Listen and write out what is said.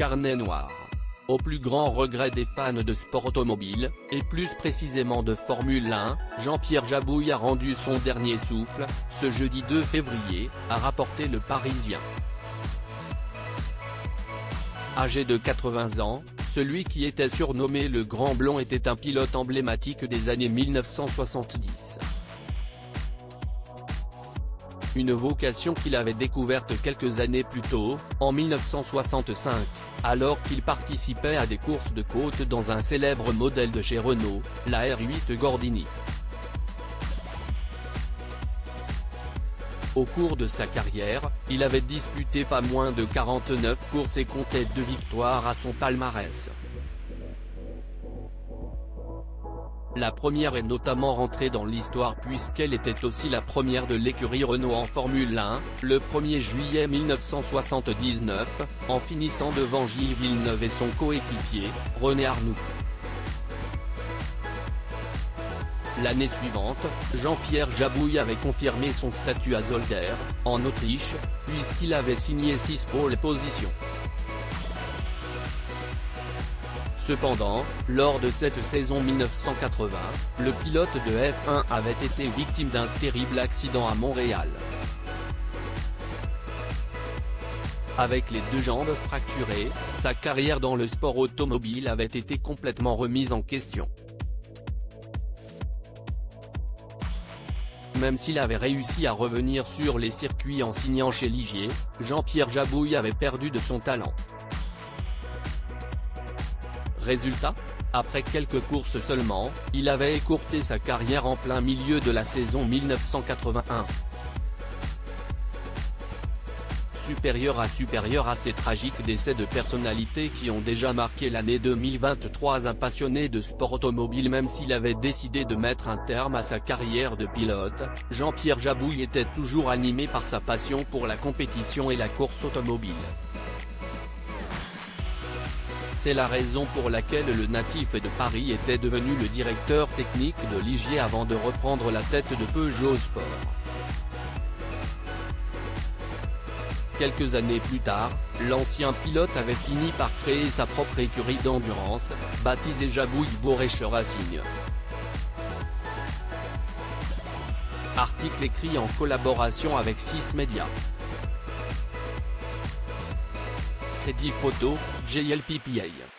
carnet noir. Au plus grand regret des fans de sport automobile, et plus précisément de Formule 1, Jean-Pierre Jabouille a rendu son dernier souffle, ce jeudi 2 février, a rapporté Le Parisien. Âgé de 80 ans, celui qui était surnommé le Grand Blond était un pilote emblématique des années 1970. Une vocation qu'il avait découverte quelques années plus tôt, en 1965, alors qu'il participait à des courses de côte dans un célèbre modèle de chez Renault, la R8 Gordini. Au cours de sa carrière, il avait disputé pas moins de 49 courses et comptait 2 victoires à son palmarès. La première est notamment rentrée dans l'histoire puisqu'elle était aussi la première de l'écurie Renault en Formule 1, le 1er juillet 1979, en finissant devant Gilles Villeneuve et son coéquipier, René Arnoux. L'année suivante, Jean-Pierre Jabouille avait confirmé son statut à Zolder, en Autriche, puisqu'il avait signé 6 pole positions. Cependant, lors de cette saison 1980, le pilote de F1 avait été victime d'un terrible accident à Montréal. Avec les 2 jambes fracturées, sa carrière dans le sport automobile avait été complètement remise en question. Même s'il avait réussi à revenir sur les circuits en signant chez Ligier, Jean-Pierre Jabouille avait perdu de son talent. Résultat, après quelques courses seulement, il avait écourté sa carrière en plein milieu de la saison 1981. Supérieur à ces tragiques décès de personnalités qui ont déjà marqué l'année 2023, un passionné de sport automobile. Même s'il avait décidé de mettre un terme à sa carrière de pilote, Jean-Pierre Jabouille était toujours animé par sa passion pour la compétition et la course automobile. C'est la raison pour laquelle le natif de Paris était devenu le directeur technique de Ligier avant de reprendre la tête de Peugeot Sport. Quelques années plus tard, l'ancien pilote avait fini par créer sa propre écurie d'endurance, baptisée Jabouille Borecher Racing. Article écrit en collaboration avec 6 médias. Crédit photo, JLPPA.